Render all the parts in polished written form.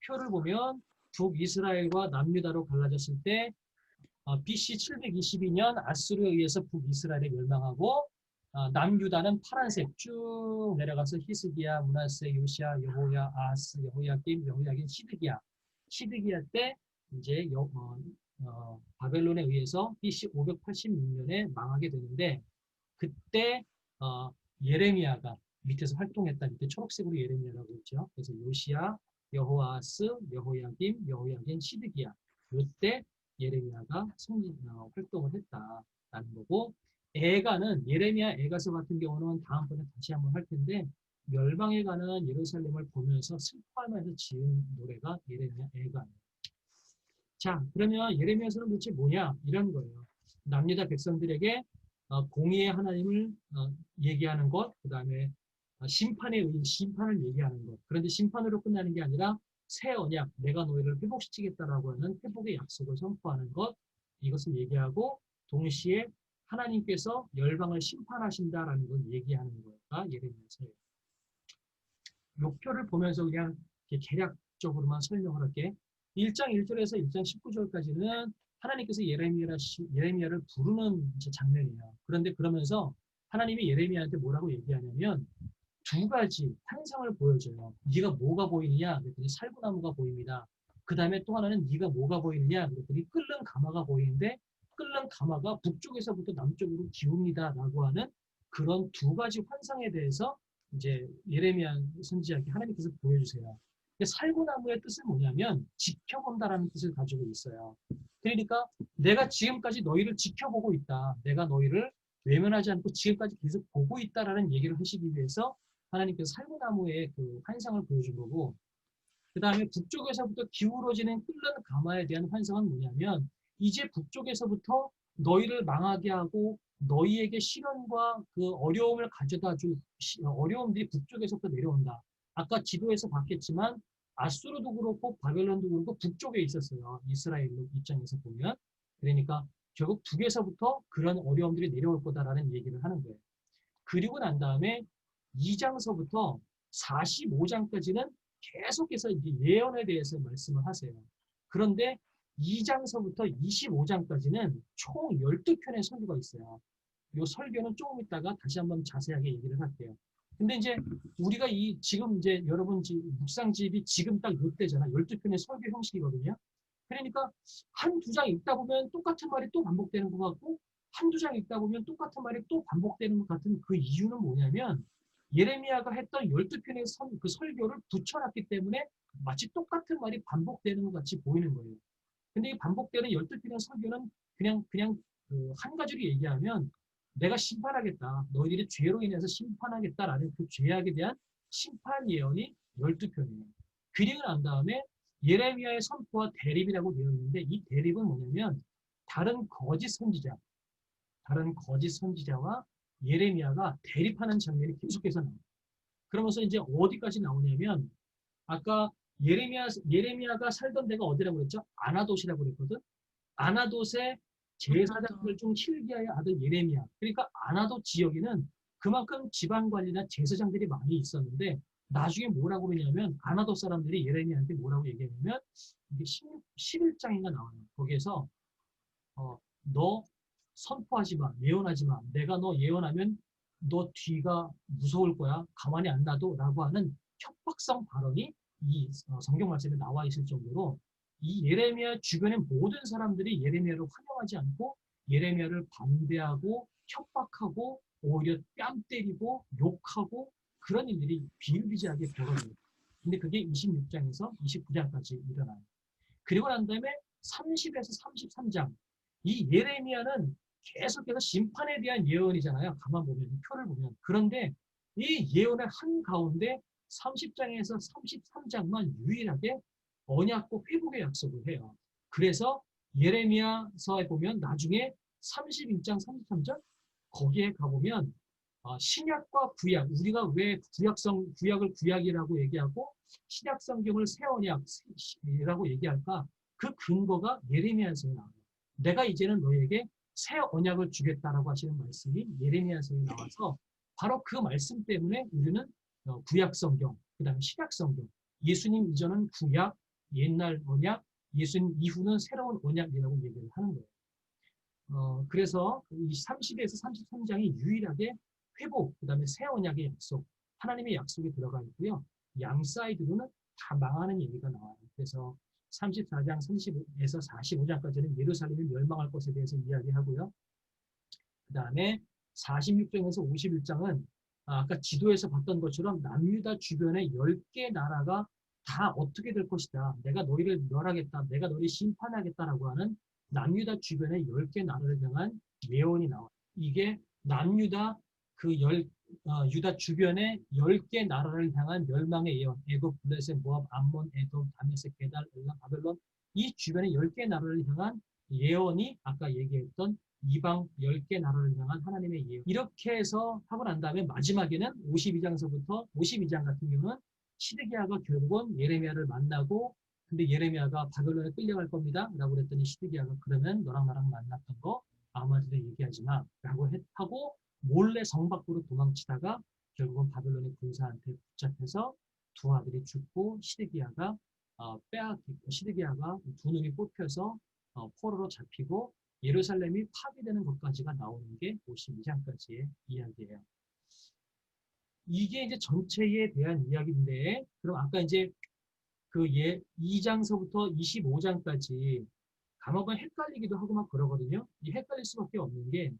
표를 보면 북이스라엘과 남유다로 갈라졌을 때 BC 722년 아수르에 의해서 북이스라엘이 멸망하고 남유다는 파란색 쭉 내려가서 히스기야, 므낫세, 요시야, 여호야, 아하스, 여호야김, 여호야긴, 시드기야 때 이제 바벨론에 의해서 BC 586년에 망하게 되는데 그때 예레미야가 밑에서 활동했다. 밑에 초록색으로 예레미야라고 있죠. 그래서 요시야, 여호아스, 여호야김, 여호야긴, 시드기야. 이때 예레미야가 활동을 했다라는 거고 애가는 예레미야 애가서 같은 경우는 다음번에 다시 한번 할 텐데 멸망에 가는 예루살렘을 보면서 슬퍼하면서 지은 노래가 예레미야 애가예요. 자, 그러면 예레미야서는 도대체 뭐냐? 이런 거예요. 남유다 백성들에게 공의의 하나님을 얘기하는 것, 그 다음에 심판을 얘기하는 것. 그런데 심판으로 끝나는 게 아니라 새 언약, 내가 너희를 회복시키겠다라고 하는 회복의 약속을 선포하는 것, 이것을 얘기하고 동시에 하나님께서 열방을 심판하신다라는 걸 얘기하는 거가 예레미야서예요. 요 표를 보면서 그냥 개략적으로만 설명을 할게. 1장 1절에서 1장 19절까지는 하나님께서 예레미야를 부르는 장면이에요. 그런데 그러면서 하나님이 예레미야한테 뭐라고 얘기하냐면 두 가지 환상을 보여줘요. 네가 뭐가 보이느냐? 그랬더니 살구나무가 보입니다. 그 다음에 또 하나는 네가 뭐가 보이느냐? 그랬더니 끓는 가마가 보이는데 끓는 가마가 북쪽에서부터 남쪽으로 기웁니다. 라고 하는 그런 두 가지 환상에 대해서 이제 예레미야 선지자에게 하나님께서 보여주세요. 살구나무의 뜻은 뭐냐면 지켜본다라는 뜻을 가지고 있어요. 그러니까 내가 지금까지 너희를 지켜보고 있다. 내가 너희를 외면하지 않고 지금까지 계속 보고 있다라는 얘기를 하시기 위해서 하나님께서 살구나무의 그 환상을 보여준 거고 그 다음에 북쪽에서부터 기울어지는 끓는 가마에 대한 환상은 뭐냐면 이제 북쪽에서부터 너희를 망하게 하고 너희에게 시련과 그 어려움을 가져다 줄 어려움들이 북쪽에서부터 내려온다. 아까 지도에서 봤겠지만 아수르도 그렇고 바벨론도 그렇고 북쪽에 있었어요. 이스라엘 입장에서 보면. 그러니까 결국 북에서부터 그런 어려움들이 내려올 거다라는 얘기를 하는 거예요. 그리고 난 다음에 2장서부터 45장까지는 계속해서 이제 예언에 대해서 말씀을 하세요. 그런데 2장서부터 25장까지는 총 12편의 설교가 있어요. 이 설교는 조금 있다가 다시 한번 자세하게 얘기를 할게요. 근데 이제 우리가 지금 이제 여러분 묵상집이 지금 딱 이때잖아. 12편의 설교 형식이거든요. 그러니까 한두 장 읽다 보면 똑같은 말이 또 반복되는 것 같고 한두 장 읽다 보면 똑같은 말이 또 반복되는 것 같은 그 이유는 뭐냐면 예레미야가 했던 12편의 그 설교를 붙여놨기 때문에 마치 똑같은 말이 반복되는 것 같이 보이는 거예요. 근데 이 반복되는 12편의 설교는 그냥 한 가지로 얘기하면 내가 심판하겠다. 너희들이 죄로 인해서 심판하겠다라는 그 죄악에 대한 심판 예언이 12편이에요. 그리고 난 다음에 예레미야의 선포와 대립이라고 되어 있는데 이 대립은 뭐냐면 다른 거짓 선지자와 예레미야가 대립하는 장면이 계속해서 나와요. 그러면서 이제 어디까지 나오냐면 아까 예레미야가 살던 데가 어디라고 그랬죠? 아나돗이라고 그랬거든. 아나돗의 제사장들 중 힐기야의 아들 예레미야. 그러니까 아나돗 지역에는 그만큼 지방관리나 제사장들이 많이 있었는데 나중에 뭐라고 그러냐면 아나돗 사람들이 예레미야한테 뭐라고 얘기하냐면 이게 11장인가 나와요. 거기에서 너 선포하지 마, 예언하지 마. 내가 너 예언하면 너 뒤가 무서울 거야. 가만히 안 놔둬. 라고 하는 협박성 발언이 이 성경 말씀에 나와 있을 정도로 이 예레미야 주변의 모든 사람들이 예레미야를 환영하지 않고 예레미야를 반대하고 협박하고 오히려 뺨 때리고 욕하고 그런 일들이 비일비재하게 벌어져요. 근데 그게 26장에서 29장까지 일어나요. 그리고 난 다음에 30에서 33장 이 예레미야는 계속해서 심판에 대한 예언이잖아요. 가만 보면 표를 보면 그런데 이 예언의 한 가운데 30장에서 33장만 유일하게 언약과 회복의 약속을 해요. 그래서 예레미야서에 보면 나중에 31장 33절 거기에 가보면 신약과 구약 우리가 왜 구약을 구약이라고 얘기하고 신약 성경을 새 언약이라고 얘기할까? 그 근거가 예레미야서에 나와요. 내가 이제는 너에게 새 언약을 주겠다라고 하시는 말씀이 예레미야서에 나와서 바로 그 말씀 때문에 우리는 구약 성경, 그 다음에 신약 성경, 예수님 이전은 구약, 옛날 언약, 예수님 이후는 새로운 언약이라고 얘기를 하는 거예요. 그래서 이 30에서 33장이 유일하게 회복, 그 다음에 새 언약의 약속, 하나님의 약속이 들어가 있고요. 양 사이드로는 다 망하는 얘기가 나와요. 그래서 34장 30에서 45장까지는 예루살렘이 멸망할 것에 대해서 이야기하고요. 그 다음에 46장에서 51장은 아까 지도에서 봤던 것처럼 남유다 주변의 10개 나라가 다 어떻게 될 것이다. 내가 너희를 멸하겠다. 내가 너희를 심판하겠다라고 하는 남유다 주변의 10개 나라를 향한 예언이 나와요. 이게 남유다 유다 주변의 10개 나라를 향한 멸망의 예언. 애굽, 블레셋, 모압, 암몬, 에돔, 다메섹, 게달, 엘람, 바벨론 이 주변의 10개 나라를 향한 예언이 아까 얘기했던 이방 10개 나라를 향한 하나님의 예언. 이렇게 해서 하고 난 다음에 마지막에는 52장서부터 52장 같은 경우는 시드기야가 결국은 예레미야를 만나고 근데 예레미야가 바벨론에 끌려갈 겁니다. 라고 그랬더니 시드기야가 그러면 너랑 나랑 만났던 거 아무한테도 얘기하지 마. 라고 하고 몰래 성 밖으로 도망치다가 결국은 바벨론의 군사한테 붙잡혀서 두 아들이 죽고 시드기야가 빼앗기고 시드기야가 두 눈이 뽑혀서 포로로 잡히고 예루살렘이 파괴되는 것까지가 나오는 게 52장까지의 이야기예요. 이게 이제 전체에 대한 이야기인데, 그럼 아까 이제 2장서부터 25장까지 간혹은 헷갈리기도 하고 막 그러거든요. 이 헷갈릴 수밖에 없는 게,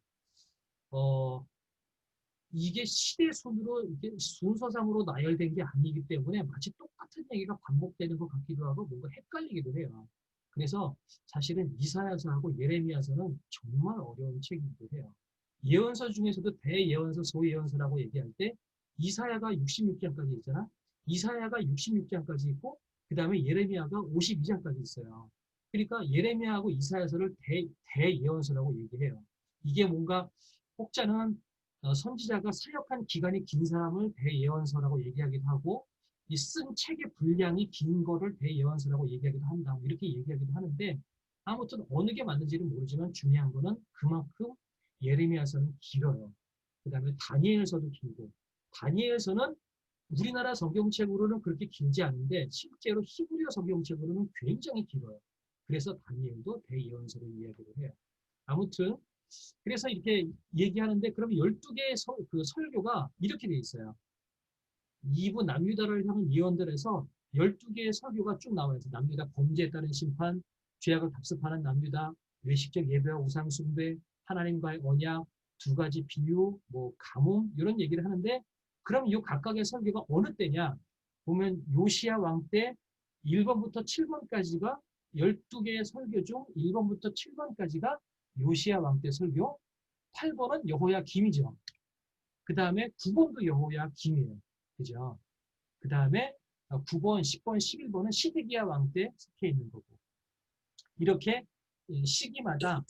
이게 시대 순으로, 이게 순서상으로 나열된 게 아니기 때문에 마치 똑같은 얘기가 반복되는 것 같기도 하고 뭔가 헷갈리기도 해요. 그래서 사실은 이사야서하고 예레미야서는 정말 어려운 책이기도 해요. 예언서 중에서도 대예언서, 소예언서라고 얘기할 때 이사야가 66장까지 있잖아. 이사야가 66장까지 있고 그 다음에 예레미야가 52장까지 있어요. 그러니까 예레미야하고 이사야서를 대예언서라고 얘기해요. 이게 뭔가 혹자는 선지자가 사역한 기간이 긴 사람을 대예언서라고 얘기하기도 하고 이 쓴 책의 분량이 긴 거를 대예언서라고 얘기하기도 한다. 이렇게 얘기하기도 하는데 아무튼 어느 게 맞는지는 모르지만 중요한 거는 그만큼 예레미야서는 길어요. 그 다음에 다니엘서도 길고 다니엘서는 우리나라 성경책으로는 그렇게 길지 않은데 실제로 히브리어 성경책으로는 굉장히 길어요. 그래서 다니엘도 대예언서로 이야기를 해요. 아무튼 그래서 이렇게 얘기하는데 그러면 12개의 설교가 이렇게 돼 있어요. 2부 남유다를 향한 예언들에서 12개의 설교가 쭉 나와요. 남유다 범죄에 따른 심판, 죄악을 답습하는 남유다, 외식적 예배와 우상 숭배, 하나님과의 언약, 두 가지 비유, 뭐 가뭄 이런 얘기를 하는데 그럼 이 각각의 설교가 어느 때냐? 보면 요시야 왕 때 1번부터 7번까지가 12개의 설교 중 1번부터 7번까지가 요시야 왕 때 설교, 8번은 여호야김이죠. 그 다음에 9번도 여호야김이에요. 그죠? 그 다음에 9번, 10번, 11번은 시드기야 왕 때 속해 있는 거고. 이렇게 시기마다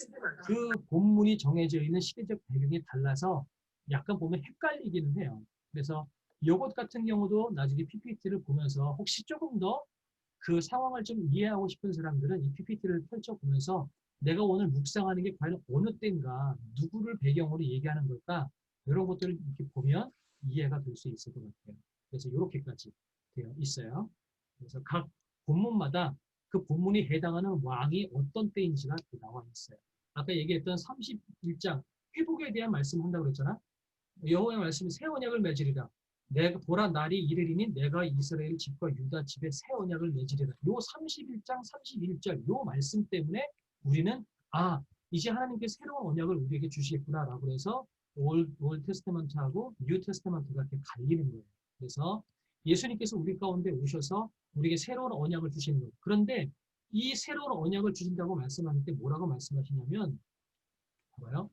그 본문이 정해져 있는 시대적 배경이 달라서 약간 보면 헷갈리기는 해요. 그래서 이것 같은 경우도 나중에 PPT를 보면서 혹시 조금 더 그 상황을 좀 이해하고 싶은 사람들은 이 PPT를 펼쳐보면서 내가 오늘 묵상하는 게 과연 어느 때인가, 누구를 배경으로 얘기하는 걸까, 이런 것들을 이렇게 보면 이해가 될 수 있을 것 같아요. 그래서 이렇게까지 되어 있어요. 그래서 각 본문마다 그 본문이 해당하는 왕이 어떤 때인지가 나와 있어요. 아까 얘기했던 31장 회복에 대한 말씀을 한다고 그랬잖아. 여호와의 말씀이 새 언약을 맺으리라. 내가 보라 날이 이르리니 내가 이스라엘 집과 유다 집에 새 언약을 맺으리라. 요 31장 31절 요 말씀 때문에 우리는 이제 하나님께서 새로운 언약을 우리에게 주시겠구나라고 해서 올 테스트먼트하고 뉴 테스트먼트가 이렇게 갈리는 거예요. 그래서 예수님께서 우리 가운데 오셔서 우리에게 새로운 언약을 주시는 거예요. 그런데 이 새로운 언약을 주신다고 말씀하실 때 뭐라고 말씀하시냐면 봐봐요.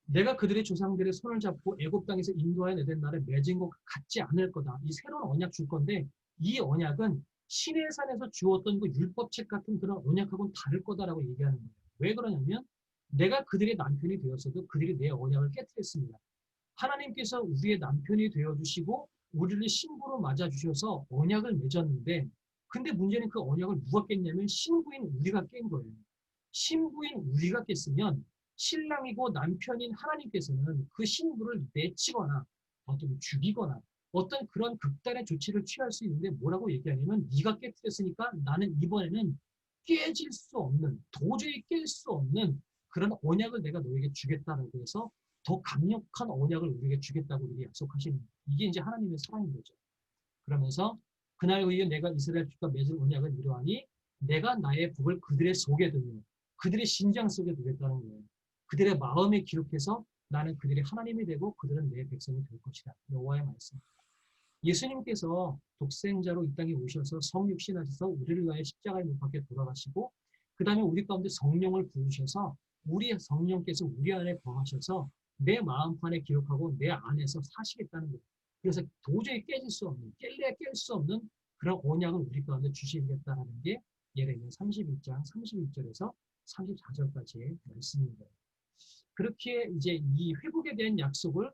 내가 그들의 조상들의 손을 잡고 애굽 땅에서 인도하여 내던 날에 맺은 것 같지 않을 거다. 이 새로운 언약 줄 건데 이 언약은 시내 산에서 주었던 그 율법책 같은 그런 언약하고는 다를 거다라고 얘기하는 거예요. 왜 그러냐면 내가 그들의 남편이 되었어도 그들이 내 언약을 깨뜨렸습니다. 하나님께서 우리의 남편이 되어주시고 우리를 신부로 맞아주셔서 언약을 맺었는데 근데 문제는 그 언약을 누가 깼냐면 신부인 우리가 깬 거예요. 신부인 우리가 깼으면 신랑이고 남편인 하나님께서는 그 신부를 내치거나 어떻게 죽이거나 어떤 그런 극단의 조치를 취할 수 있는데 뭐라고 얘기하냐면 네가 깨뜨렸으니까 나는 이번에는 깨질 수 없는 도저히 깰 수 없는 그런 언약을 내가 너에게 주겠다라고 해서 더 강력한 언약을 우리에게 주겠다고 우리에게 약속하시는 거예요. 이게 이제 하나님의 사랑인 거죠. 그러면서 그날 후에 내가 이스라엘 집과 맺은 언약은 이러하니 내가 나의 복을 그들의 속에 두며 그들의 심장 속에 두겠다는 거예요. 그들의 마음에 기록해서 나는 그들의 하나님이 되고 그들은 내 백성이 될 것이다. 여호와의 말씀. 예수님께서 독생자로 이 땅에 오셔서 성육신하셔서 우리를 위하여 십자가에 못 박혀 돌아가시고 그 다음에 우리 가운데 성령을 부으셔서 우리 성령께서 우리 안에 거하셔서 내 마음판에 기록하고 내 안에서 사시겠다는 거예요. 그래서 도저히 깨질 수 없는, 깰래야 깰 수 없는 그런 언약을 우리 가운데 주시겠다는 게 예레미야 31장 31절에서 34절까지의 말씀입니다. 그렇게 이제 이 회복에 대한 약속을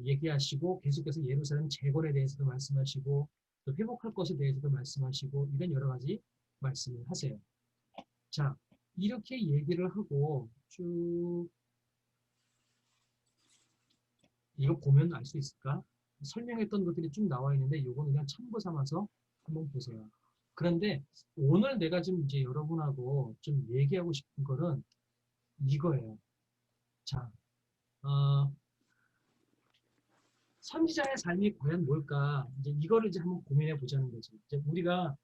얘기하시고 계속해서 예루살렘 재건에 대해서도 말씀하시고 또 회복할 것에 대해서도 말씀하시고 이런 여러 가지 말씀을 하세요. 자, 이렇게 얘기를 하고 쭉 이거 보면 알 수 있을까? 설명했던 것들이 쭉 나와 있는데 이거는 그냥 참고 삼아서 한번 보세요. 그런데 오늘 내가 지금 이제 여러분하고 좀 얘기하고 싶은 거는 이거예요. 자, 선지자의 삶이 과연 뭘까? 이제 이거를 이제 한번 고민해 보자는 거죠. 이제 우리가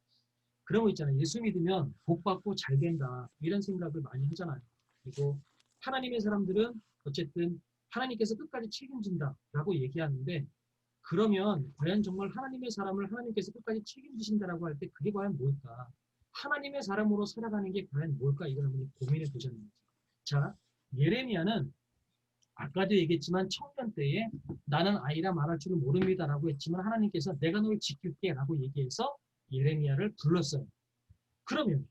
그런 거 있잖아요. 예수 믿으면 복 받고 잘 된다. 이런 생각을 많이 하잖아요. 그리고 하나님의 사람들은 어쨌든 하나님께서 끝까지 책임진다라고 얘기하는데 그러면 과연 정말 하나님의 사람을 하나님께서 끝까지 책임지신다라고 할 때 그게 과연 뭘까? 하나님의 사람으로 살아가는 게 과연 뭘까? 이걸 한번 고민해 보자는 거죠. 자, 예레미야는 아까도 얘기했지만 청년 때에 나는 아이라 말할 줄을 모릅니다라고 했지만 하나님께서 내가 널 지킬게 라고 얘기해서 예레미야를 불렀어요. 그러면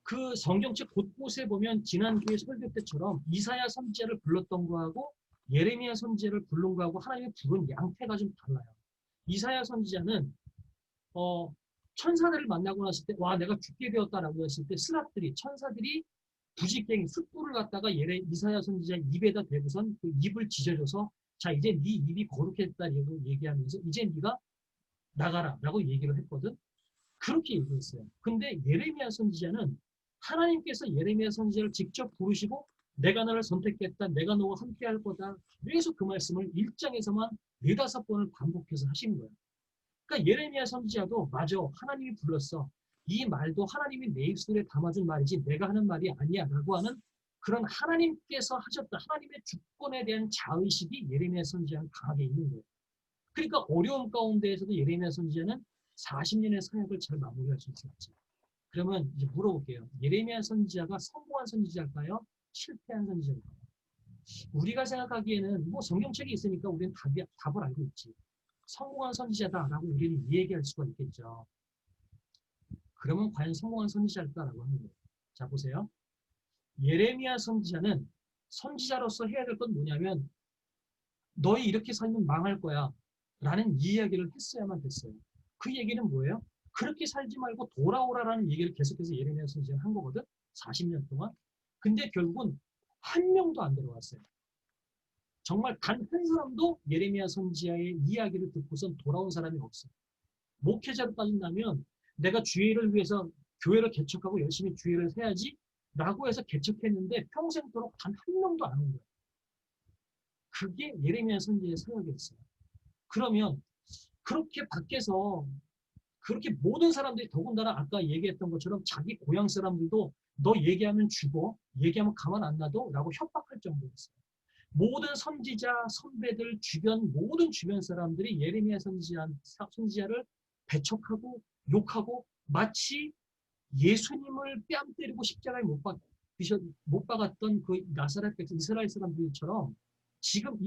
그 성경책 곳곳에 보면 지난 교회 설교 때처럼 이사야 선지자를 불렀던 거하고 예레미야 선지자를 부른 거하고 하나님의 부른 양태가 좀 달라요. 이사야 선지자는 천사들을 만나고 났을 때 와 내가 죽게 되었다라고 했을 때 스랍들이 천사들이 부지깽이 숯불을 갖다가 이사야 선지자 입에다 대고선 그 입을 지져줘서 자 이제 네 입이 거룩했다라고 얘기하면서 이제 네가 나가라라고 얘기를 했거든. 그렇게 얘기했어요. 근데 예레미야 선지자는 하나님께서 예레미야 선지자를 직접 부르시고 내가 너를 선택했다. 내가 너와 함께 할 거다. 계속 그 말씀을 1장에서만 4-5번을 반복해서 하신 거예요. 그러니까 예레미야 선지자도 맞아. 하나님이 불렀어. 이 말도 하나님이 내 입술에 담아준 말이지 내가 하는 말이 아니야 라고 하는 그런 하나님께서 하셨다. 하나님의 주권에 대한 자의식이 예레미야 선지자는 강하게 있는 거예요. 그러니까 어려움 가운데에서도 예레미야 선지자는 40년의 사역을 잘 마무리할 수 있었지. 그러면 이제 물어볼게요. 예레미야 선지자가 성공한 선지자일까요? 실패한 선지자일까요? 우리가 생각하기에는 뭐 성경책이 있으니까 우리는 답을 알고 있지. 성공한 선지자다라고 우리는 얘기할 수가 있겠죠. 그러면 과연 성공한 선지자일까라고 하는 거예요. 자 보세요. 예레미야 선지자는 선지자로서 해야 될 건 뭐냐면 너희 이렇게 살면 망할 거야 라는 이야기를 했어야만 됐어요. 그 얘기는 뭐예요? 그렇게 살지 말고 돌아오라라는 얘기를 계속해서 예레미야 선지자가 한 거거든. 40년 동안. 근데 결국은 한 명도 안 들어왔어요. 정말 단 한 사람도 예레미야 선지자의 이야기를 듣고선 돌아온 사람이 없어요. 목회자로 따진다면 내가 주일을 위해서 교회를 개척하고 열심히 주일을 해야지 라고 해서 개척했는데 평생도록 단 한 명도 안 온 거예요. 그게 예레미야 선지자의 사역이었어요. 그러면 그렇게 밖에서 그렇게 모든 사람들이 더군다나 아까 얘기했던 것처럼 자기 고향 사람들도 너 얘기하면 죽어, 얘기하면 가만 안 놔둬 라고 협박할 정도였어요. 모든 선지자, 선배들, 모든 주변 사람들이 예레미야 선지자를 배척하고 욕하고 마치 예수님을 뺨 때리고 십자가에 못 박았던 그 나사렛 백성 이스라엘 사람들처럼 지금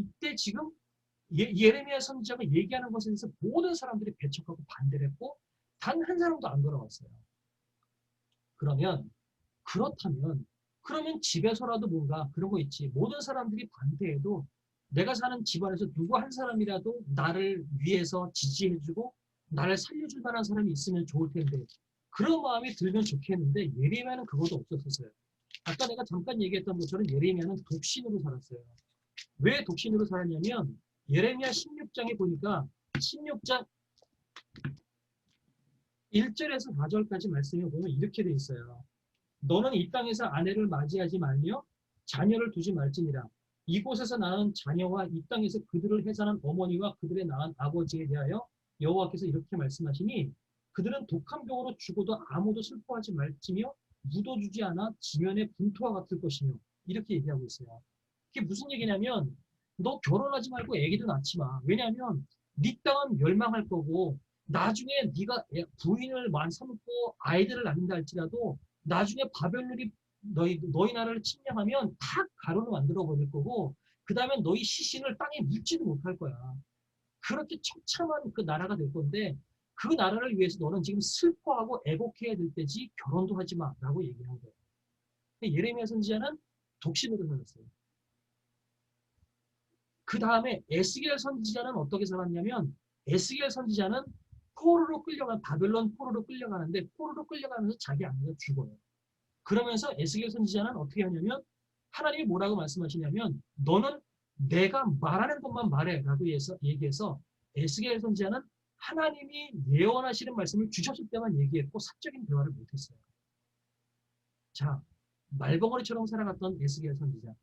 예레미야 선지자가 얘기하는 것에 대해서 모든 사람들이 배척하고 반대를 했고 단 한 사람도 안 돌아왔어요. 그렇다면 집에서라도 뭔가 그런 거 있지. 모든 사람들이 반대해도 내가 사는 집안에서 누구 한 사람이라도 나를 위해서 지지해주고 나를 살려줄 만한 사람이 있으면 좋을 텐데 그런 마음이 들면 좋겠는데 예레미야는 그것도 없었어요. 아까 내가 잠깐 얘기했던 것처럼 예레미야는 독신으로 살았어요. 왜 독신으로 살았냐면 예레미야 16장에 보니까 16장 1절에서 4절까지 말씀해 보면 이렇게 돼 있어요. 너는 이 땅에서 아내를 맞이하지 말며 자녀를 두지 말지니라. 이곳에서 낳은 자녀와 이 땅에서 그들을 해산한 어머니와 그들의 낳은 아버지에 대하여 여호와께서 이렇게 말씀하시니 그들은 독한 병으로 죽어도 아무도 슬퍼하지 말지며 묻어주지 않아 지면의 분토와 같을 것이며 이렇게 얘기하고 있어요. 그게 무슨 얘기냐면 너 결혼하지 말고 애기도 낳지 마. 왜냐하면 네 땅은 멸망할 거고 나중에 네가 부인을 삼고 아이들을 낳는다 할지라도 나중에 바벨론이 너희 나라를 침략하면 다 가로로 만들어 버릴 거고 그 다음에 너희 시신을 땅에 묻지도 못할 거야. 그렇게 처참한 그 나라가 될 건데 그 나라를 위해서 너는 지금 슬퍼하고 애곡해야 될 때지 결혼도 하지 마라고 얘기한 거예요. 예레미야 선지자는 독신으로 살았어요. 그 다음에 에스겔 선지자는 어떻게 살았냐면 에스겔 선지자는 포로로 끌려간 바벨론 포로로 끌려가는데 포로로 끌려가면서 자기 아내가 죽어요. 그러면서 에스겔 선지자는 어떻게 하냐면 하나님이 뭐라고 말씀하시냐면 너는 내가 말하는 것만 말해라고 얘기해서 에스겔 선지자는 하나님이 예언하시는 말씀을 주셨을 때만 얘기했고 사적인 대화를 못했어요. 자, 말벙어리처럼 살아갔던 에스겔 선지자.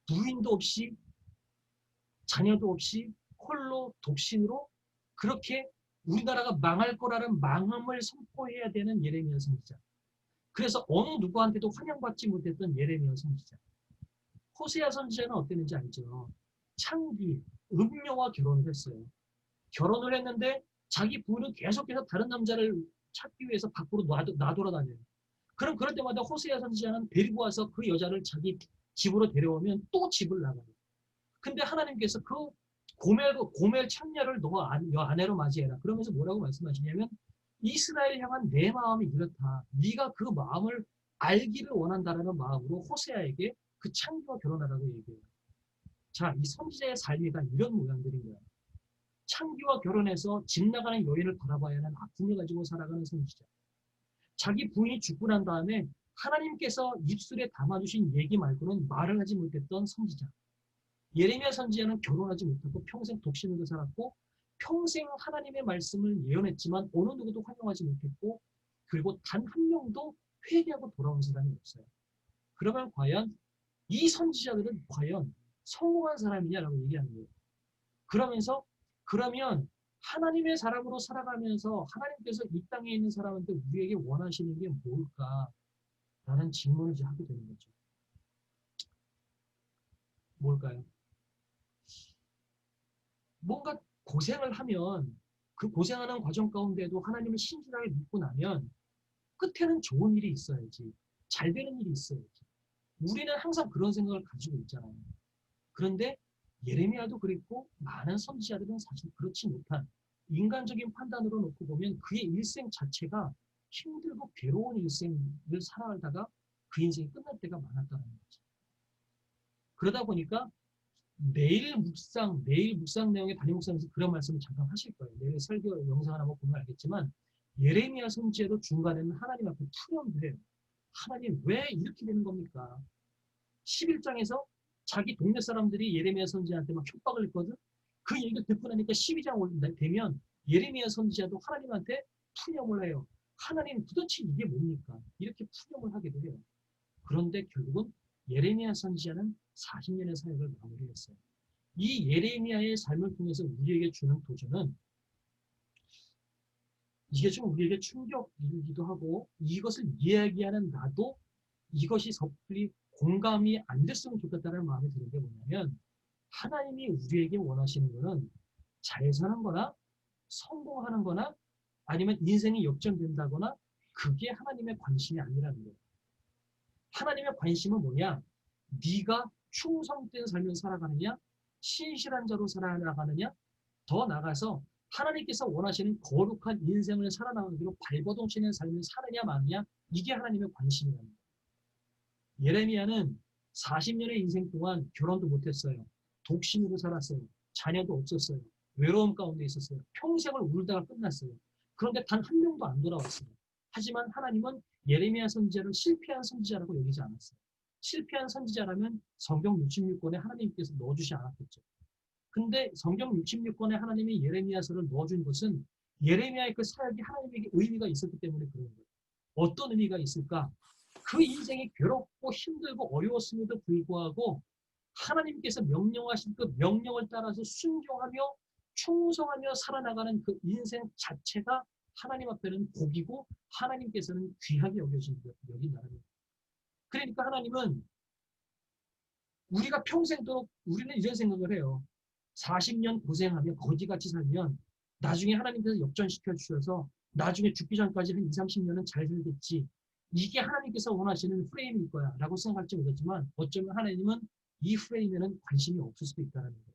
부인도 없이 자녀도 없이 홀로 독신으로 그렇게 우리나라가 망할 거라는 망함을 선포해야 되는 예레미야 선지자. 그래서 어느 누구한테도 환영받지 못했던 예레미야 선지자. 호세아 선지자는 어땠는지 알죠? 창기, 음녀와 결혼을 했어요. 결혼을 했는데 자기 부인은 계속해서 다른 남자를 찾기 위해서 밖으로 나돌아다녀요. 그럼 그럴 때마다 호세아 선지자는 데리고 와서 그 여자를 자기 집으로 데려오면 또 집을 나가요. 근데 하나님께서 그 고멜 창녀를 너 아내로 맞이해라. 그러면서 뭐라고 말씀하시냐면 이스라엘 향한 내 마음이 이렇다. 네가 그 마음을 알기를 원한다라는 마음으로 호세아에게 그 창녀와 결혼하라고 얘기해요. 자, 이 선지자의 삶이가 이런 모양들인 거예요. 창기와 결혼해서 집 나가는 여인을 바라봐야 하는 아픔을 가지고 살아가는 선지자. 자기 부인이 죽고 난 다음에 하나님께서 입술에 담아주신 얘기 말고는 말을 하지 못했던 선지자. 예레미야 선지자는 결혼하지 못하고 평생 독신으로 살았고 평생 하나님의 말씀을 예언했지만 어느 누구도 환영하지 못했고 그리고 단 한 명도 회개하고 돌아온 사람이 없어요. 그러면 과연 이 선지자들은 과연 성공한 사람이냐라고 얘기하는 거예요. 그러면 하나님의 사람으로 살아가면서 하나님께서 이 땅에 있는 사람한테 우리에게 원하시는 게 뭘까라는 질문을 하게 되는 거죠. 뭘까요? 뭔가 고생을 하면 그 고생하는 과정 가운데도 하나님을 신실하게 믿고 나면 끝에는 좋은 일이 있어야지. 잘 되는 일이 있어야지. 우리는 항상 그런 생각을 가지고 있잖아요. 그런데 예레미야도 그랬고 많은 선지자들은 사실 그렇지 못한 인간적인 판단으로 놓고 보면 그의 일생 자체가 힘들고 괴로운 일생을 살아가다가 그 인생이 끝날 때가 많았다는 거죠. 그러다 보니까 내일 묵상 내용의 담임 목사님께서 그런 말씀을 잠깐 하실 거예요. 내일 설교 영상 하나 보면 알겠지만 예레미야 선지에도 중간에는 하나님 앞에 투영을 해요. 하나님 왜 이렇게 되는 겁니까? 11장에서 자기 동네 사람들이 예레미야 선지자한테 막 협박을 했거든. 그 얘기를 듣고 나니까 12장 되면 예레미야 선지자도 하나님한테 푸념을 해요. 하나님 도대체 이게 뭡니까? 이렇게 푸념을 하게 돼요. 그런데 결국은 예레미야 선지자는 40년의 사역을 마무리했어요. 이 예레미야의 삶을 통해서 우리에게 주는 도전은 이게 좀 우리에게 충격이기도 하고 이것을 이야기하는 나도 이것이 섣불리 공감이 안 됐으면 좋겠다는 마음이 드는 게 뭐냐면 하나님이 우리에게 원하시는 것은 잘 사는 거나 성공하는 거나 아니면 인생이 역전된다거나 그게 하나님의 관심이 아니라는 거예요. 하나님의 관심은 뭐냐? 네가 충성된 삶을 살아가느냐? 신실한 자로 살아나가느냐? 더 나아가서 하나님께서 원하시는 거룩한 인생을 살아나가기로 발버둥치는 삶을 사느냐 마느냐? 이게 하나님의 관심이라는 거예요. 예레미야는 40년의 인생 동안 결혼도 못했어요. 독신으로 살았어요. 자녀도 없었어요. 외로움 가운데 있었어요. 평생을 울다가 끝났어요. 그런데 단 한 명도 안 돌아왔어요. 하지만 하나님은 예레미야 선지자를 실패한 선지자라고 여기지 않았어요. 실패한 선지자라면 성경 66권에 하나님께서 넣어주지 않았겠죠. 근데 성경 66권에 하나님이 예레미야서를 넣어준 것은 예레미야의 그 사역이 하나님에게 의미가 있었기 때문에 그런 거예요. 어떤 의미가 있을까? 그 인생이 괴롭고 힘들고 어려웠음에도 불구하고 하나님께서 명령하신 그 명령을 따라서 순종하며 충성하며 살아나가는 그 인생 자체가 하나님 앞에는 복이고 하나님께서는 귀하게 여긴다는. 그러니까 하나님은 우리가 평생도록 우리는 이런 생각을 해요. 40년 고생하며 거지같이 살면 나중에 하나님께서 역전시켜 주셔서 나중에 죽기 전까지 한 2, 30년은 잘 살겠지. 이게 하나님께서 원하시는 프레임일 거야 라고 생각할지 모르겠지만 어쩌면 하나님은 이 프레임에는 관심이 없을 수도 있다는 거예요.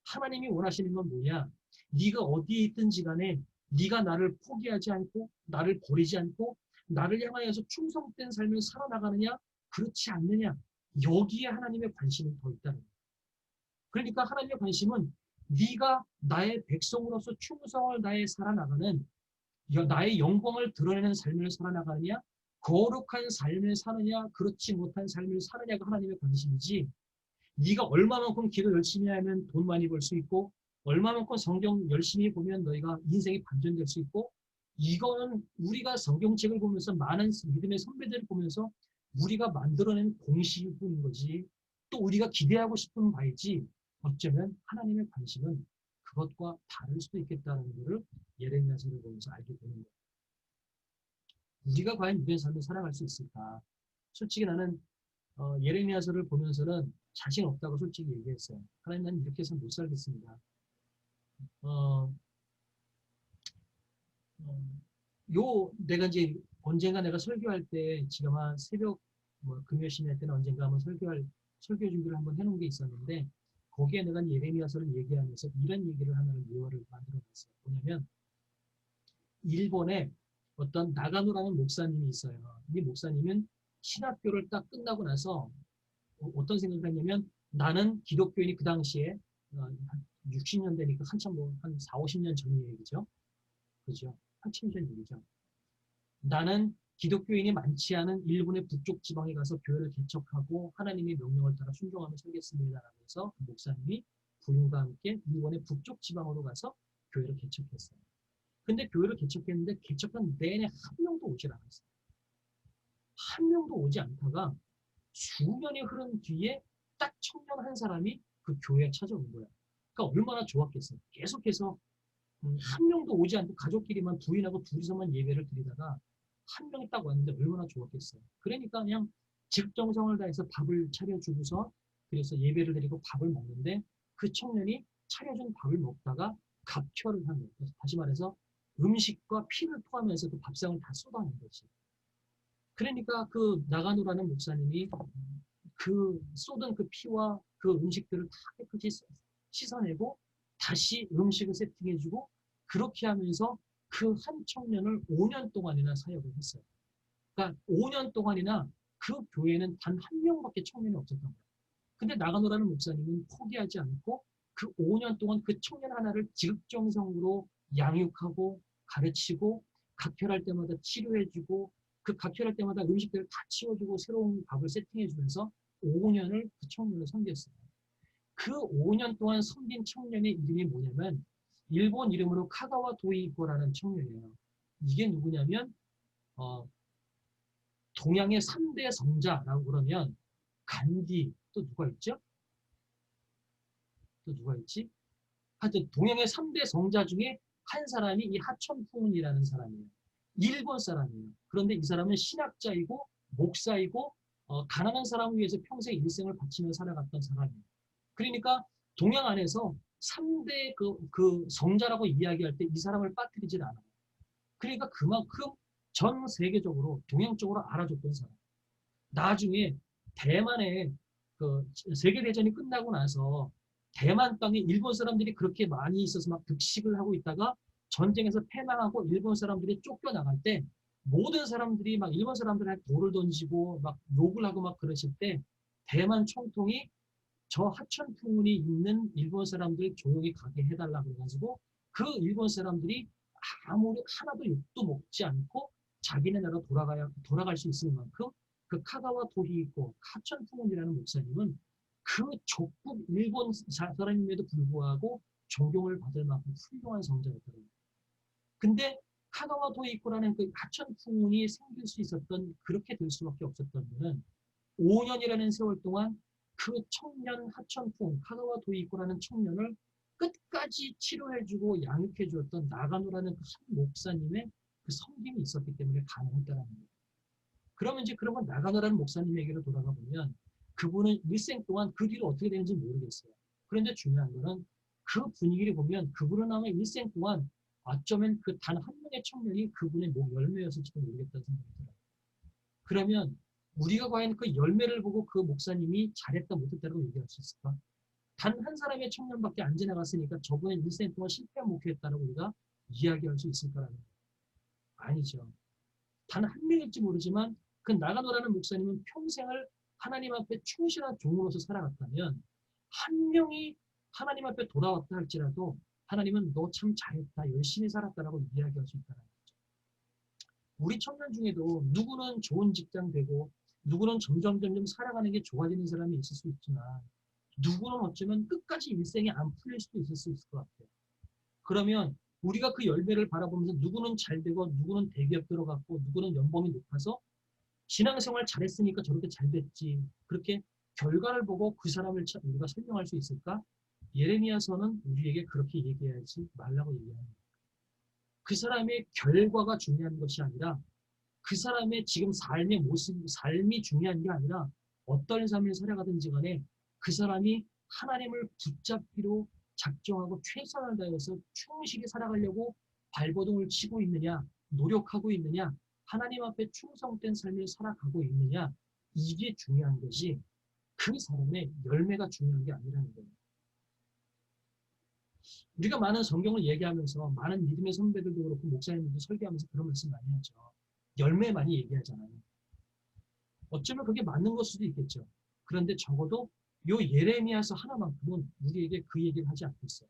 하나님이 원하시는 건 뭐냐? 네가 어디에 있든지 간에 네가 나를 포기하지 않고 나를 버리지 않고 나를 향하여서 충성된 삶을 살아나가느냐 그렇지 않느냐 여기에 하나님의 관심이 더 있다는 거예요. 그러니까 하나님의 관심은 네가 나의 백성으로서 충성을 다해 살아나가는 나의 영광을 드러내는 삶을 살아나가느냐 거룩한 삶을 사느냐 그렇지 못한 삶을 사느냐가 하나님의 관심이지 네가 얼마만큼 기도 열심히 하면 돈 많이 벌 수 있고 얼마만큼 성경 열심히 보면 너희가 인생이 반전될 수 있고 이거는 우리가 성경책을 보면서 많은 믿음의 선배들을 보면서 우리가 만들어낸 공식일 뿐인 거지 또 우리가 기대하고 싶은 바이지 어쩌면 하나님의 관심은 그것과 다를 수도 있겠다는 것을 예레미야서를 보면서 알게 되는 거예요. 우리가 과연 믿음의 삶을 살아갈 수 있을까? 솔직히 나는 예레미야서를 보면서는 자신 없다고 솔직히 얘기했어요. 하나님 나는 이렇게 해서 못 살겠습니다. 어, 내가 이제 언젠가 내가 설교할 때 지금 한 새벽 금요 심야 때는 언젠가 한번 설교 준비를 한번 해놓은 게 있었는데 거기에 내가 예레미야서를 얘기하면서 이런 얘기를 하나를 요어를 만들어놨어요. 뭐냐면 일본에 어떤 나가노라는 목사님이 있어요. 이 목사님은 신학교를 딱 끝나고 나서 어떤 생각을 했냐면 나는 기독교인이 그 당시에 60년대니까 한참 한 4, 50년 전 얘기죠. 그죠? 한참 전 얘기죠. 나는 기독교인이 많지 않은 일본의 북쪽 지방에 가서 교회를 개척하고 하나님의 명령을 따라 순종하며 살겠습니다. 라면서 그 목사님이 부인과 함께 일본의 북쪽 지방으로 가서 교회를 개척했어요. 근데 교회를 개척했는데 개척한 내내 한 명도 오질 않았어요. 한 명도 오지 않다가 수년이 흐른 뒤에 딱 청년 한 사람이 그 교회에 찾아온 거야. 그러니까 얼마나 좋았겠어요. 계속해서 한 명도 오지 않고 가족끼리만 부인하고 둘이서만 예배를 드리다가 한 명이 딱 왔는데 얼마나 좋았겠어요. 그러니까 그냥 직정성을 다해서 밥을 차려주고서 그래서 예배를 드리고 밥을 먹는데 그 청년이 차려준 밥을 먹다가 갑혈을 한 거예요. 다시 말해서 음식과 피를 포함해서 그 밥상을 다 쏟아낸 거지. 그러니까 그 나가노라는 목사님이 그 쏟은 그 피와 그 음식들을 다 깨끗이 씻어내고 다시 음식을 세팅해주고 그렇게 하면서 그 한 청년을 5년 동안이나 사역을 했어요. 그러니까 5년 동안이나 그 교회는 단 한 명밖에 청년이 없었던 거예요. 근데 나가노라는 목사님은 포기하지 않고 그 5년 동안 그 청년 하나를 지극정성으로 양육하고 가르치고 각혈할 때마다 치료해주고 그 각혈할 때마다 음식들을 다 치워주고 새로운 밥을 세팅해주면서 5년을 그 청년을 섬겼어요. 그 5년 동안 섬긴 청년의 이름이 뭐냐면 일본 이름으로 카가와 도이고라는 청년이에요. 이게 누구냐면 동양의 3대 성자라고 그러면 간디 또 누가 있죠? 또 누가 있지? 하여튼 동양의 3대 성자 중에 한 사람이 이 하천풍운이라는 사람이에요. 일본 사람이에요. 그런데 이 사람은 신학자이고 목사이고 가난한 사람을 위해서 평생 일생을 바치며 살아갔던 사람이에요. 그러니까 동양 안에서 3대 그 성자라고 이야기할 때 이 사람을 빠뜨리질 않아요. 그러니까 그만큼 전 세계적으로 동양적으로 알아줬던 사람. 나중에 대만에 그 세계대전이 끝나고 나서 대만 땅에 일본 사람들이 그렇게 많이 있어서 막 득식을 하고 있다가 전쟁에서 패망하고 일본 사람들이 쫓겨나갈 때 모든 사람들이 막 일본 사람들한테 돌을 던지고 막 욕을 하고 막 그러실 때 대만 총통이 저 하천풍운이 있는 일본 사람들 조용히 가게 해달라고 해가지고 그 일본 사람들이 아무리 하나도 욕도 먹지 않고 자기네 나라 돌아갈 수 있을 만큼 그 카가와 도히코 하천풍운이라는 목사님은 그 족국 일본 사람임에도 불구하고 존경을 받을 만큼 훌륭한 성자였더라고요. 근데 카가와 도이코라는 그 하천풍운이 생길 수 있었던, 그렇게 될 수밖에 없었던 이유는 5년이라는 세월 동안 그 청년 하천풍, 카가와 도이코라는 청년을 끝까지 치료해주고 양육해주었던 나가노라는 그 한 목사님의 그 성김이 있었기 때문에 가능했다는 거예요. 그러면 이제 그런 건 나가노라는 목사님에게로 돌아가 보면 그분은 일생 동안 그 뒤로 어떻게 되는지 모르겠어요. 그런데 중요한 거는 그 분위기를 보면 그분은 아마 일생 동안 어쩌면 그 단 한 명의 청년이 그분의 목 열매였을지도 모르겠다는 생각이 들어요. 그러면 우리가 과연 그 열매를 보고 그 목사님이 잘했다 못했다고 얘기할 수 있을까? 단 한 사람의 청년밖에 안 지나갔으니까 저분의 일생 동안 실패한 목회였다고 우리가 이야기할 수 있을까라는 거예요. 아니죠. 단 한 명일지 모르지만 그 나가노라는 목사님은 평생을 하나님 앞에 충실한 종으로서 살아갔다면 한 명이 하나님 앞에 돌아왔다 할지라도 하나님은 너 참 잘했다, 열심히 살았다라고 이야기할 수 있다는 거죠. 우리 청년 중에도 누구는 좋은 직장 되고 누구는 점점 살아가는 게 좋아지는 사람이 있을 수 있지만 누구는 어쩌면 끝까지 일생이 안 풀릴 수도 있을 수 있을 것 같아요. 그러면 우리가 그 열매를 바라보면서 누구는 잘 되고 누구는 대기업 들어갔고 누구는 연봉이 높아서 신앙생활 잘했으니까 저렇게 잘 됐지. 그렇게 결과를 보고 그 사람을 우리가 설명할 수 있을까? 예레미야서는 우리에게 그렇게 얘기하지 말라고 얘기합니다. 그 사람의 결과가 중요한 것이 아니라 그 사람의 지금 삶의 모습, 삶이 중요한 게 아니라 어떤 삶을 살아가든지 간에 그 사람이 하나님을 붙잡기로 작정하고 최선을 다해서 충실히 살아가려고 발버둥을 치고 있느냐, 노력하고 있느냐, 하나님 앞에 충성된 삶을 살아가고 있느냐, 이게 중요한 것이 그 사람의 열매가 중요한 게 아니라는 거예요. 우리가 많은 성경을 얘기하면서 많은 믿음의 선배들도 그렇고 목사님들도 설교하면서 그런 말씀 많이 하죠. 열매 많이 얘기하잖아요. 어쩌면 그게 맞는 걸 수도 있겠죠. 그런데 적어도 요 예레미야서 하나만큼은 우리에게 그 얘기를 하지 않고 있어요.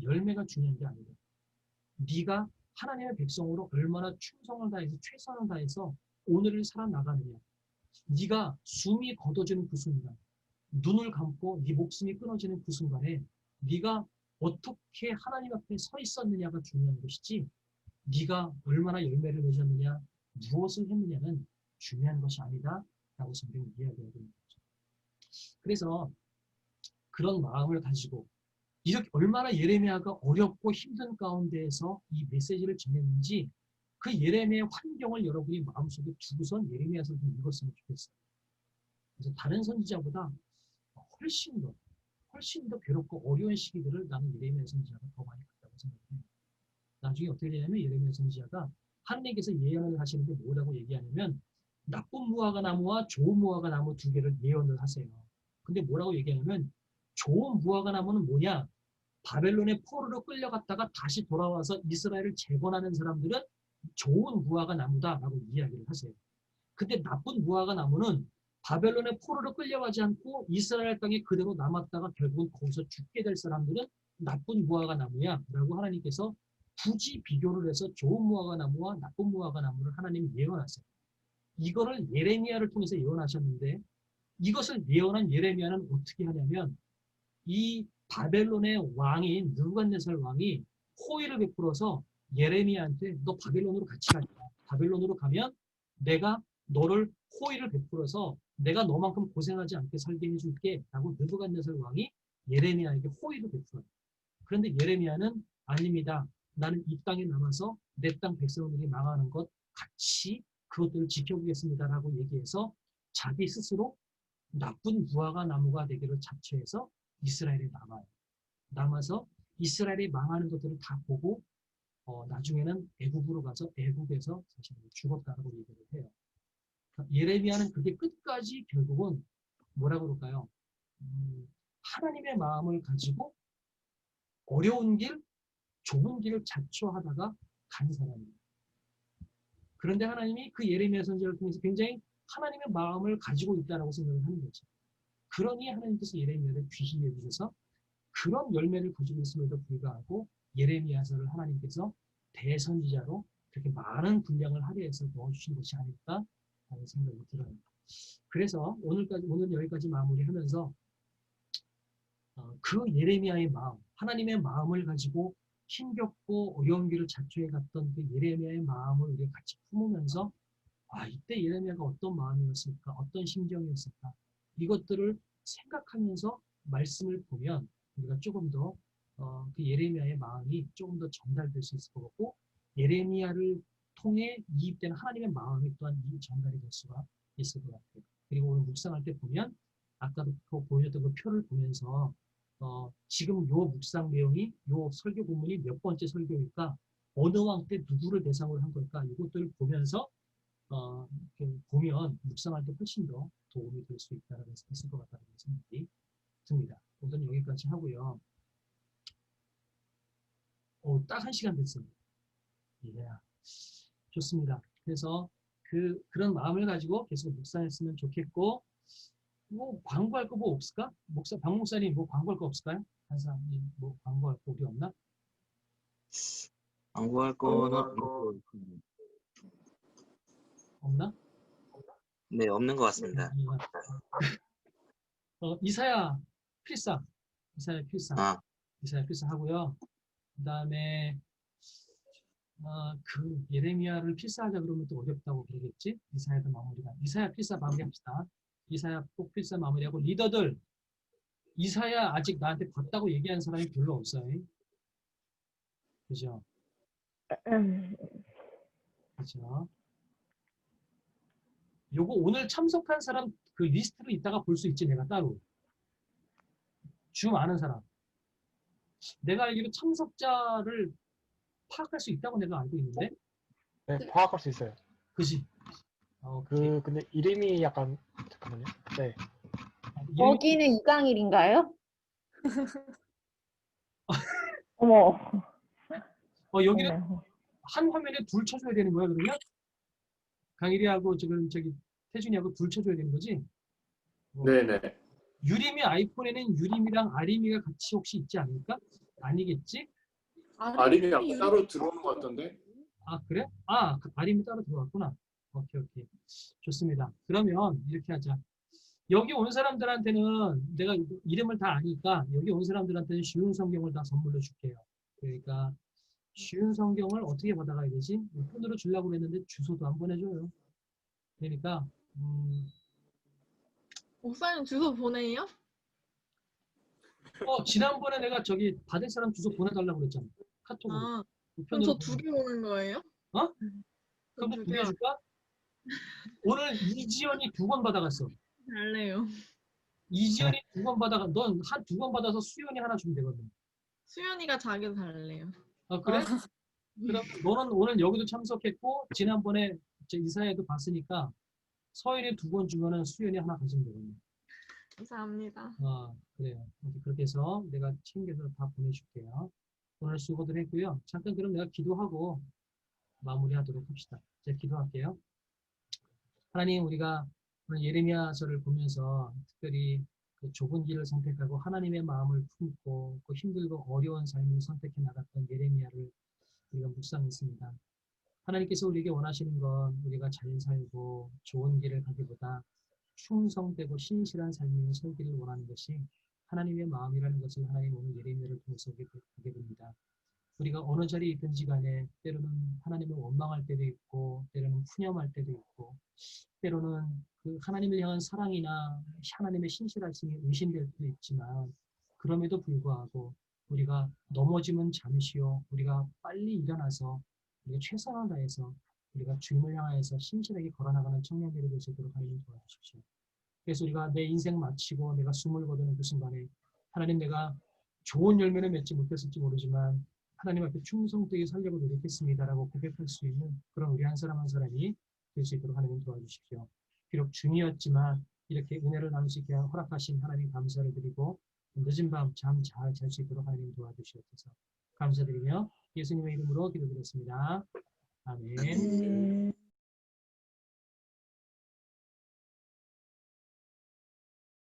열매가 중요한 게 아니라 네가 하나님의 백성으로 얼마나 충성을 다해서 최선을 다해서 오늘을 살아나가느냐. 네가 숨이 걷어지는 그 순간, 눈을 감고 네 목숨이 끊어지는 그 순간에 네가 어떻게 하나님 앞에 서 있었느냐가 중요한 것이지 네가 얼마나 열매를 맺었느냐, 무엇을 했느냐는 중요한 것이 아니다 라고 성경이 이야기하고 있는 거죠. 그래서 그런 마음을 가지고 이렇게 얼마나 예레미야가 어렵고 힘든 가운데에서 이 메시지를 전했는지 그 예레미야의 환경을 여러분이 마음속에 두고선 예레미야서를 좀 읽었으면 좋겠어요. 그래서 다른 선지자보다 훨씬 더 괴롭고 어려운 시기들을 나는 예레미야 선지자가 더 많이 갔다고 생각해요. 나중에 어떻게 되냐면 예레미야 선지자가 하나님께서 예언을 하시는데 뭐라고 얘기하냐면 나쁜 무화과 나무와 좋은 무화과 나무 두 개를 예언을 하세요. 근데 뭐라고 얘기하냐면 좋은 무화과 나무는 뭐냐? 바벨론의 포로로 끌려갔다가 다시 돌아와서 이스라엘을 재건하는 사람들은 좋은 무화과 나무다라고 이야기를 하세요. 근데 나쁜 무화과 나무는 바벨론의 포로로 끌려가지 않고 이스라엘 땅에 그대로 남았다가 결국은 거기서 죽게 될 사람들은 나쁜 무화과 나무야 라고 하나님께서 굳이 비교를 해서 좋은 무화과 나무와 나쁜 무화과 나무를 하나님이 예언하세요. 이거를 예레미야를 통해서 예언하셨는데 이것을 예언한 예레미야는 어떻게 하냐면 이 바벨론의 왕인 느부갓네살 왕이 호의를 베풀어서 예레미야한테 너 바벨론으로 같이 가자. 바벨론으로 가면 내가 너를 호의를 베풀어서 내가 너만큼 고생하지 않게 살게 해줄게 라고 느부갓네살 왕이 예레미야에게 호의를 베풀어요. 그런데 예레미야는 아닙니다. 나는 이 땅에 남아서 내 땅 백성들이 망하는 것 같이 그것들을 지켜보겠습니다라고 얘기해서 자기 스스로 나쁜 무화과 나무가 되기를 자처해서 이스라엘에 남아요. 남아서 이스라엘이 망하는 것들을 다 보고 나중에는 애굽으로 가서 애굽에서 사실 죽었다고 얘기를 해요. 그러니까 예레미야는 그게 끝까지 결국은 뭐라 그럴까요? 하나님의 마음을 가지고 어려운 길, 좁은 길을 자초하다가 간 사람이에요. 그런데 하나님이 그 예레미야 선지자를 통해서 굉장히 하나님의 마음을 가지고 있다고 생각을 하는 거죠. 그러니 하나님께서 예레미야를 귀히 여기셔서 그런 열매를 가지고 있음에도 불구하고 예레미야서를 하나님께서 대선지자로 그렇게 많은 분량을 할애해서 넣어주신 것이 아닐까 하는 생각이 들어요. 그래서 오늘 여기까지 마무리하면서 그 예레미야의 마음, 하나님의 마음을 가지고 힘겹고 어려운 길을 자초해 갔던 그 예레미야의 마음을 우리가 같이 품으면서 이때 예레미야가 어떤 마음이었을까, 어떤 심정이었을까, 이것들을 생각하면서 말씀을 보면 우리가 조금 더 그 예레미야의 마음이 조금 더 전달될 수 있을 것 같고, 예레미야를 통해 이입되는 하나님의 마음이 또한 전달이 될 수가 있을 것 같아요. 그리고 오늘 묵상할 때 보면 아까도 보여줬던 그 표를 보면서 지금 요 묵상 내용이 요 설교 본문이 몇 번째 설교일까, 어느 왕 때 누구를 대상으로 한 걸까, 이것들을 보면서 이렇게 보면 묵상할 때 훨씬 더 도움이 될 수 있을 것 같다는 생각이 듭니다. 우선 여기까지 하고요. 딱 1시간 됐습니다. 예, 좋습니다. 그래서 그런 마음을 가지고 계속 묵상했으면 좋겠고, 뭐 광고할 거 뭐 없을까? 박 목사님 뭐 광고할 거 없을까요? 항상 뭐 광고할 거 우리 없나? 광고할 거는 없나? 네, 없는 것 같습니다. 이사야 필사, 이사야 필사, 아, 이사야 필사 하고요. 그 다음에 그 예레미야를 필사하자 그러면 또 어렵다고 그러겠지? 이사야도 마무리가. 이사야 필사 마무리합시다. 이사야 꼭 필사 마무리하고, 리더들 이사야 아직 나한테 봤다고 얘기하는 사람이 별로 없어요. 그죠? 그죠? 요거 오늘 참석한 사람 그 리스트를 이따가 볼 수 있지, 내가 따로. 줌 아는 사람. 내가 알기로 참석자를 파악할 수 있다고 내가 알고 있는데. 네, 파악할 수 있어요. 그지? 오케이. 근데 이름이 약간, 잠깐만요. 네. 거기는 이강일인가요? 어머. 여기는 네. 한 화면에 둘 쳐줘야 되는 거야, 그러면? 강일이하고 지금 저기 태준이하고 둘 쳐줘야 되는 거지? 네네. 유림이 아이폰에는 유림이랑 아림이가 같이 혹시 있지 않을까? 아니겠지? 아림이 아까 따로 들어오는 것 같던데? 그래? 아림이 따로 들어왔구나. 오케이. 좋습니다. 그러면 이렇게 하자. 여기 온 사람들한테는 내가 이름을 다 아니까 여기 온 사람들한테는 쉬운 성경을 다 선물로 줄게요. 그러니까 쉬운 성경을 어떻게 받아가야 되지? 폰으로 주려고 했는데 주소도 안 보내줘요. 그러니까 목사님 주소 보내요? 지난번에 내가 저기 받을 사람 주소 보내달라고 그랬잖아. 카톡으로. 그럼 저 2개 오는 거예요? 그럼 2개 줄까? 오늘 이지연이 2권 받아갔어. 잘래요. 이지연이 2권 받아가. 넌 2권 받아서 수연이 하나 주면 되거든. 수연이가 자기도 잘래요. 그래? 그럼 너는 오늘 여기도 참석했고 지난번에 이사회도 봤으니까 서연이 2권 주면은 수연이 하나 가지면 되거든. 감사합니다. 그래요. 그렇게 해서 내가 챙겨서 다 보내줄게요. 오늘 수고들 했고요. 잠깐 그럼 내가 기도하고 마무리하도록 합시다. 제가 기도할게요. 하나님, 우리가 오늘 예레미야서를 보면서 특별히 그 좁은 길을 선택하고 하나님의 마음을 품고 그 힘들고 어려운 삶을 선택해 나갔던 예레미야를 우리가 묵상했습니다. 하나님께서 우리에게 원하시는 건 우리가 잘 살고 좋은 길을 가기보다 충성되고 신실한 삶을 살기를 원하는 것이 하나님의 마음이라는 것을 하나님 오늘 예레미야를 통해서 보게 됩니다. 우리가 어느 자리에 있든지 간에 때로는 하나님을 원망할 때도 있고 때로는 푸념할 때도 있고 때로는 그 하나님을 향한 사랑이나 하나님의 신실하심이 의심될 때도 있지만 그럼에도 불구하고 우리가 넘어지면 잠시요 우리가 빨리 일어나서 우리가 최선을 다해서 우리가 주님을 향하여서 신실하게 걸어나가는 청년들이 될 수 있도록 하나님 도와주십시오. 그래서 우리가 내 인생 마치고 내가 숨을 거두는 그 순간에 하나님 내가 좋은 열매를 맺지 못했을지 모르지만 하나님 앞에 충성되게 살려고 노력했습니다라고 고백할 수 있는 그런 우리 한 사람 한 사람이 될 수 있도록 하나님 도와주십시오. 비록 중이었지만 이렇게 은혜를 나눌 수 있게 허락하신 하나님 감사를 드리고 늦은 밤 잠 잘 잘 수 있도록 하나님 도와주시옵소서. 감사드리며 예수님의 이름으로 기도드렸습니다. 아멘.